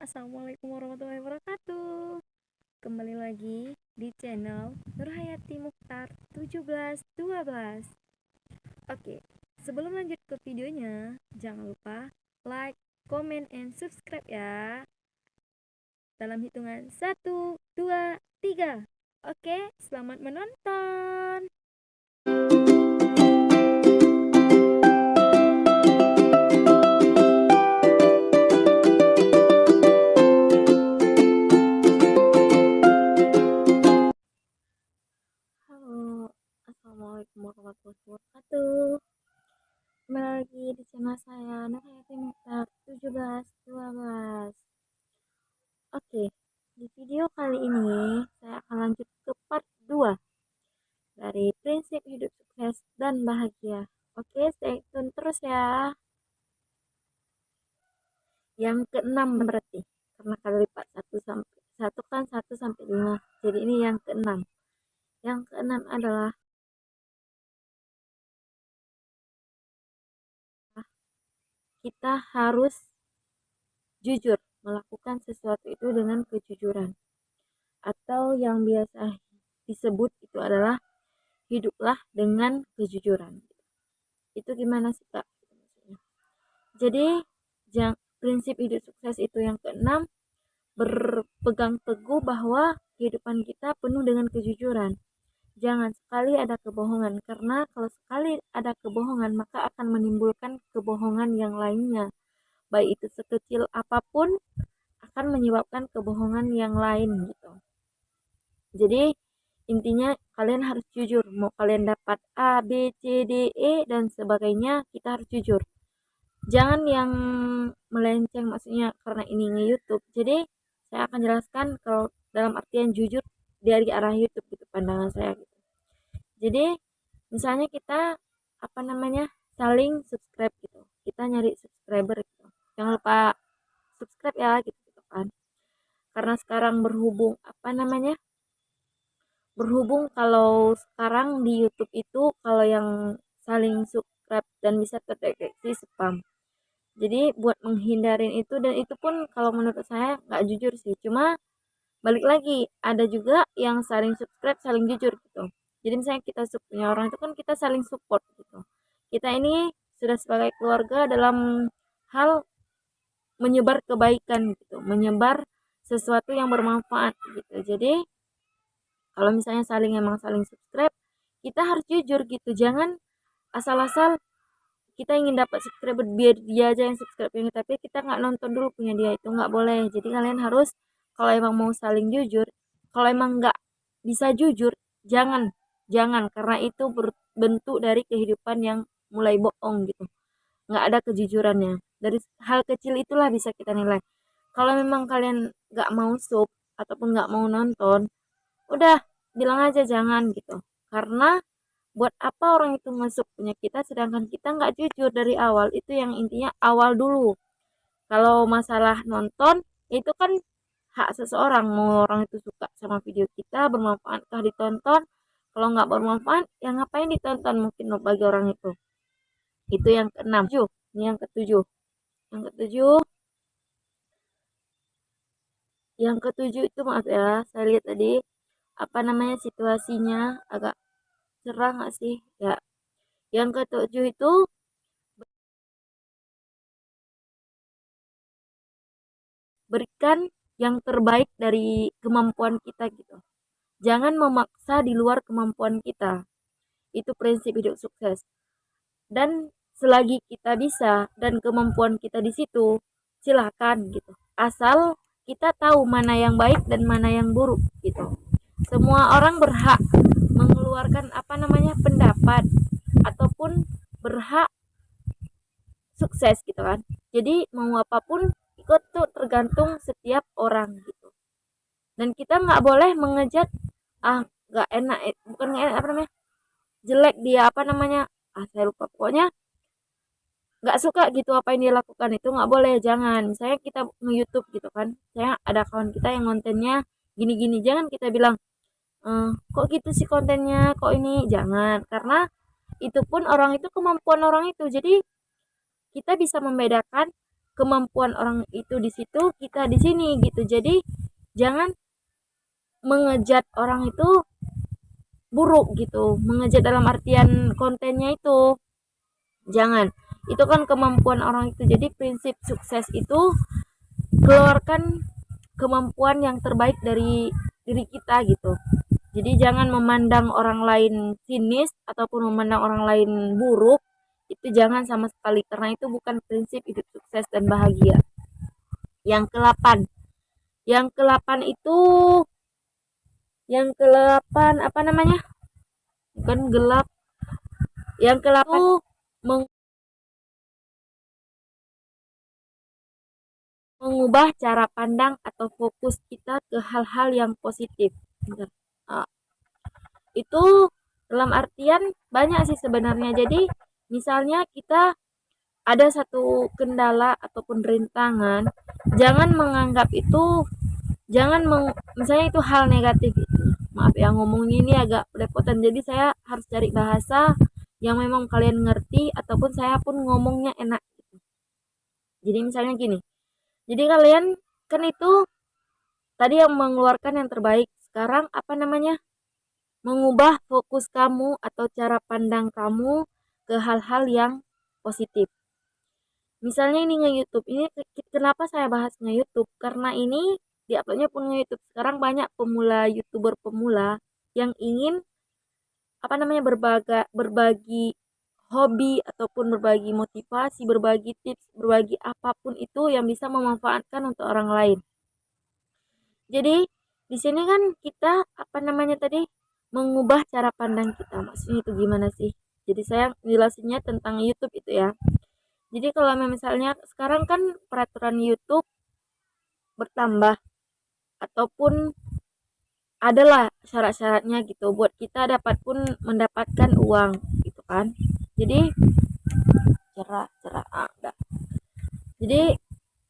Assalamualaikum warahmatullahi wabarakatuh. Kembali lagi di channel Nurhayati Mukhtar 1712. Oke, sebelum lanjut ke videonya, jangan lupa like, comment, and subscribe ya. Dalam hitungan 1, 2, 3. Oke, selamat menonton. Halo, assalamualaikum warahmatullahi wabarakatuh. Kembali lagi di channel saya Nurhayati Mukhtar 1712. Oke, di video kali ini saya akan lanjut ke part 2 dari prinsip hidup sukses dan bahagia. Oke, stay tune terus ya. Yang keenam berarti, karena kali lipat 1 kan 1 sampai 5. Jadi ini yang keenam. Yang keenam adalah kita harus jujur melakukan sesuatu itu dengan kejujuran. Atau yang biasa disebut itu adalah hiduplah dengan kejujuran. Itu gimana sih Kak? Jadi prinsip hidup sukses itu yang keenam, berpegang teguh bahwa kehidupan kita penuh dengan kejujuran. Jangan sekali ada kebohongan, karena kalau sekali ada kebohongan maka akan menimbulkan kebohongan yang lainnya. Baik itu sekecil apapun akan menyebabkan kebohongan yang lain gitu. Jadi intinya kalian harus jujur. Mau kalian dapat A, B, C, D, E dan sebagainya, kita harus jujur. Jangan yang melenceng, maksudnya karena ini nge-YouTube. Jadi saya akan jelaskan kalau dalam artian jujur dari arah YouTube gitu, pandangan saya gitu. Jadi misalnya kita saling subscribe gitu. Kita nyari subscriber gitu. Jangan lupa subscribe ya gitu kan. Karena sekarang berhubung kalau sekarang di YouTube itu kalau yang saling subscribe dan bisa terdeteksi spam. Jadi buat menghindarin itu, dan itu pun kalau menurut saya nggak jujur sih. Cuma balik lagi, ada juga yang saling subscribe, saling jujur gitu. Jadi misalnya kita punya orang itu kan kita saling support gitu. Kita ini sudah sebagai keluarga dalam hal menyebar kebaikan gitu, menyebar sesuatu yang bermanfaat gitu. Jadi kalau misalnya saling subscribe, kita harus jujur gitu. Jangan asal-asal kita ingin dapat subscriber biar dia aja yang subscribe ini, tapi kita nggak nonton dulu punya dia, itu nggak boleh. Jadi kalian harus, kalau emang mau saling jujur, kalau emang nggak bisa jujur, jangan jangan karena itu bentuk dari kehidupan yang mulai bohong gitu, nggak ada kejujurannya. Dari hal kecil itulah bisa kita nilai. Kalau memang kalian nggak mau sub ataupun nggak mau nonton, udah bilang aja jangan gitu. Karena buat apa orang itu masuk punya kita sedangkan kita nggak jujur dari awal. Itu yang intinya awal dulu. Kalau masalah nonton itu kan hak seseorang, mau orang itu suka sama video kita, bermanfaatkah ditonton. Kalau nggak bermanfaat ya ngapain ditonton, mungkin bagi orang itu yang keenam. Ini yang ketujuh itu, maaf ya, saya lihat tadi situasinya agak cerah nggak sih ya. Yang ketujuh itu, berikan yang terbaik dari kemampuan kita gitu. Jangan memaksa di luar kemampuan kita. Itu prinsip hidup sukses. Dan selagi kita bisa dan kemampuan kita di situ, silakan gitu. Asal kita tahu mana yang baik dan mana yang buruk gitu. Semua orang berhak mengeluarkan pendapat ataupun berhak sukses gitu kan. Jadi mau apapun itu tuh tergantung setiap orang gitu. Dan kita nggak boleh mengejat, nggak enak, bukan nggak enak, jelek dia, saya lupa, pokoknya nggak suka gitu apa yang dia lakukan, itu nggak boleh. Jangan, misalnya kita nge-YouTube gitu kan, saya ada kawan kita yang kontennya gini-gini, jangan kita bilang kok gitu sih kontennya, kok ini, jangan. Karena itu pun orang itu kemampuan orang itu. Jadi kita bisa membedakan kemampuan orang itu di situ, kita di sini gitu. Jadi jangan mengejat orang itu buruk gitu, mengejat dalam artian kontennya itu jangan. Itu kan kemampuan orang itu. Jadi prinsip sukses itu keluarkan kemampuan yang terbaik dari diri kita gitu. Jadi jangan memandang orang lain sinis ataupun memandang orang lain buruk, itu jangan sama sekali, karena itu bukan prinsip hidup sukses dan bahagia. Yang ke-8. Yang ke-8 itu yang ke-8 apa namanya? Bukan gelap. Yang ke-8 itu mengubah cara pandang atau fokus kita ke hal-hal yang positif. Nah, itu dalam artian banyak sih sebenarnya. Jadi misalnya kita ada satu kendala ataupun rintangan, jangan menganggap itu, misalnya itu hal negatif gitu. Maaf ya, ngomongnya ini agak belepotan, jadi saya harus cari bahasa yang memang kalian ngerti ataupun saya pun ngomongnya enak gitu. Jadi misalnya gini, jadi kalian kan itu tadi yang mengeluarkan yang terbaik, sekarang apa namanya, mengubah fokus kamu atau cara pandang kamu ke hal-hal yang positif. Misalnya ini nge-YouTube. Ini kenapa saya bahas nge-YouTube? Karena ini diuploadnya pun nge-YouTube. Sekarang banyak pemula YouTuber pemula yang ingin apa namanya berbagi hobi ataupun berbagi motivasi, berbagi tips, berbagi apapun itu yang bisa memanfaatkan untuk orang lain. Jadi di sini kan kita apa namanya tadi mengubah cara pandang kita. Maksudnya itu gimana sih? Jadi saya jelasinnya tentang YouTube itu ya. Jadi kalau misalnya sekarang kan peraturan YouTube bertambah ataupun adalah syarat-syaratnya gitu buat kita dapat pun mendapatkan uang gitu kan. Jadi cerah ada. Jadi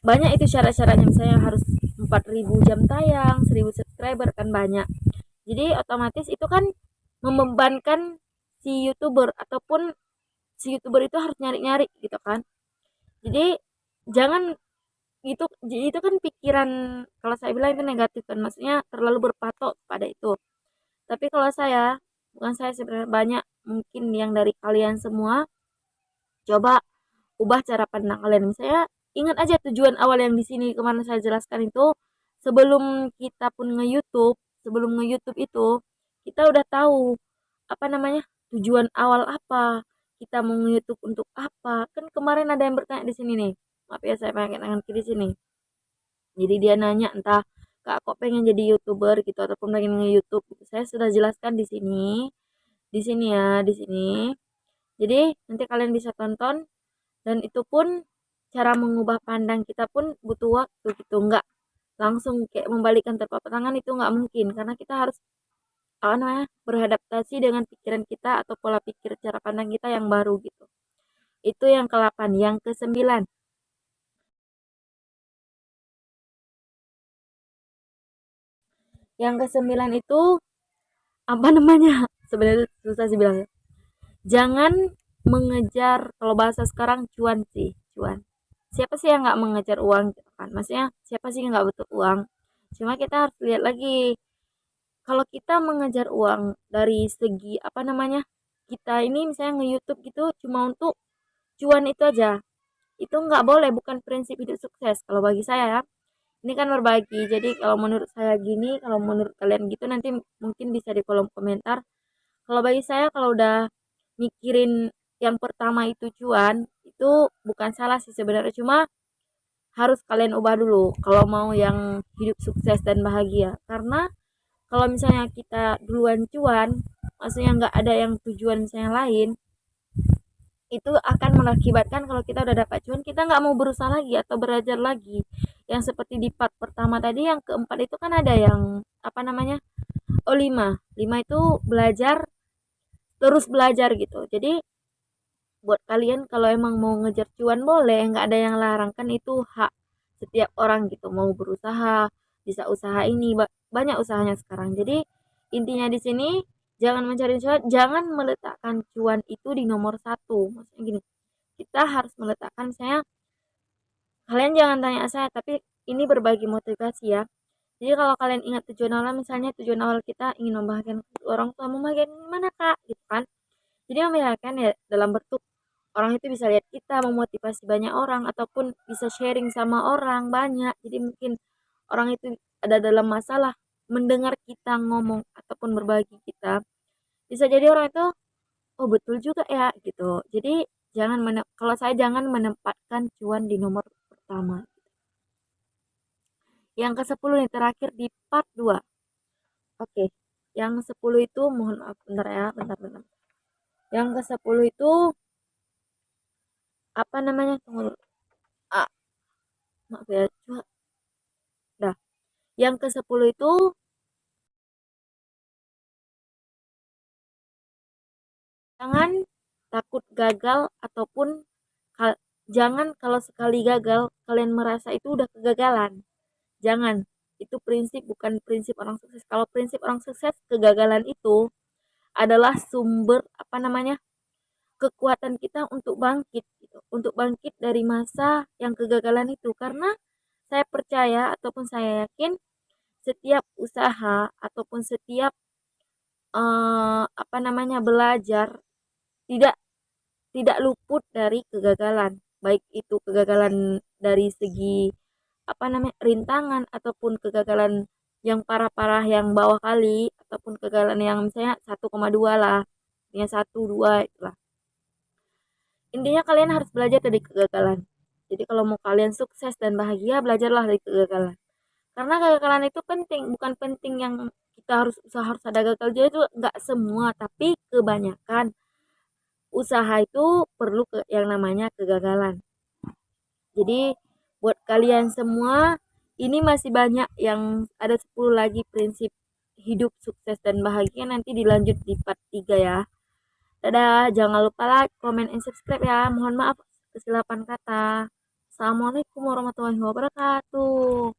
banyak itu syarat-syaratnya, misalnya harus 4.000 jam tayang, 1.000 subscriber kan banyak. Jadi otomatis itu kan membebankan si YouTuber ataupun si YouTuber itu harus nyari-nyari gitu kan. Jadi jangan itu kan pikiran, kalau saya bilang itu negatif kan, maksudnya terlalu berpatok pada itu. Tapi kalau saya, bukan saya sebenarnya, banyak mungkin yang dari kalian semua coba ubah cara pandang kalian. Saya ingat aja tujuan awal yang di sini kemana saya jelaskan itu, sebelum kita pun nge-YouTube, sebelum nge-YouTube itu kita udah tahu apa namanya tujuan awal apa, kita mau nge-YouTube untuk apa. Kan kemarin ada yang bertanya di sini nih, maaf ya saya pakai tangan kiri sini. Jadi dia nanya entah kak kok pengen jadi youtuber gitu ataupun pengen nge-YouTube gitu. Saya sudah jelaskan di sini ya, di sini. Jadi nanti kalian bisa tonton, dan itu pun cara mengubah pandang kita pun butuh waktu gitu, nggak langsung kayak membalikkan telapak tangan, itu nggak mungkin karena kita harus apa namanya beradaptasi dengan pikiran kita atau pola pikir cara pandang kita yang baru gitu. Itu yang ke-8. Yang ke-9, itu apa namanya sebenarnya susah sih bilangnya. Jangan mengejar, kalau bahasa sekarang cuan sih, cuan. Siapa sih yang nggak mengejar uang gitu kan, maksudnya siapa sih yang nggak butuh uang. Cuma kita harus lihat lagi, kalau kita mengejar uang dari segi apa namanya, kita ini misalnya nge-YouTube gitu cuma untuk cuan itu aja, itu nggak boleh, bukan prinsip hidup sukses kalau bagi saya ya. Ini kan berbagi, jadi kalau menurut saya gini, kalau menurut kalian gitu nanti mungkin bisa di kolom komentar. Kalau bagi saya, kalau udah mikirin yang pertama itu cuan, itu bukan salah sih sebenarnya, cuma harus kalian ubah dulu kalau mau yang hidup sukses dan bahagia. Karena kalau misalnya kita duluan cuan, maksudnya nggak ada yang tujuan misalnya lain, itu akan mengakibatkan kalau kita udah dapat cuan, kita nggak mau berusaha lagi atau belajar lagi. Yang seperti di part pertama tadi, yang keempat itu kan ada yang apa namanya, oh lima, itu belajar, terus belajar gitu. Jadi buat kalian kalau emang mau ngejar cuan boleh, nggak ada yang larang, kan itu hak setiap orang gitu, mau berusaha bisa usaha ini, banyak usahanya sekarang. Jadi intinya di sini jangan mencari cuan, jangan meletakkan cuan itu di nomor satu. Maksudnya gini, kita harus meletakkan saya Kalian jangan tanya saya, tapi ini berbagi motivasi ya. Jadi kalau kalian ingat tujuan awal, misalnya tujuan awal kita ingin membahagiakan orang tua, membahagiakan gimana kak, gitu kan? Jadi membahagiakan ya dalam bentuk orang itu bisa lihat kita memotivasi banyak orang ataupun bisa sharing sama orang banyak. Jadi mungkin orang itu ada dalam masalah mendengar kita ngomong ataupun berbagi kita, bisa jadi orang itu oh betul juga ya gitu. Jadi kalau saya jangan menempatkan cuan di nomor pertama. Yang ke-10 nih terakhir di part 2. Oke. Yang 10 itu mohon maaf bentar ya, bentar. Yang ke-10 itu apa namanya? Tunggu dulu. Ah, maaf ya. Cuma dah. Yang ke-10 itu jangan takut gagal ataupun jangan kalau sekali gagal kalian merasa itu udah kegagalan. Jangan. Itu prinsip bukan prinsip orang sukses. Kalau prinsip orang sukses, kegagalan itu adalah sumber apa namanya? Kekuatan kita untuk bangkit gitu. Untuk bangkit dari masa yang kegagalan itu karena saya percaya ataupun saya yakin setiap usaha ataupun setiap apa namanya belajar tidak tidak luput dari kegagalan, baik itu kegagalan dari segi apa namanya rintangan ataupun kegagalan yang parah-parah yang bawah kali ataupun kegagalan yang misalnya 1,2 lah, yang 1 2 itulah. Intinya kalian harus belajar dari kegagalan. Jadi kalau mau kalian sukses dan bahagia, belajarlah dari kegagalan. Karena kegagalan itu penting, bukan penting yang kita harus usaha harus ada gagal jadi itu nggak semua, tapi kebanyakan usaha itu perlu yang namanya kegagalan. Jadi buat kalian semua ini masih banyak yang ada 10 lagi prinsip hidup sukses dan bahagia nanti dilanjut di part 3 ya. Dadah, jangan lupa like, comment, and subscribe ya. Mohon maaf kesilapan kata. Assalamualaikum warahmatullahi wabarakatuh.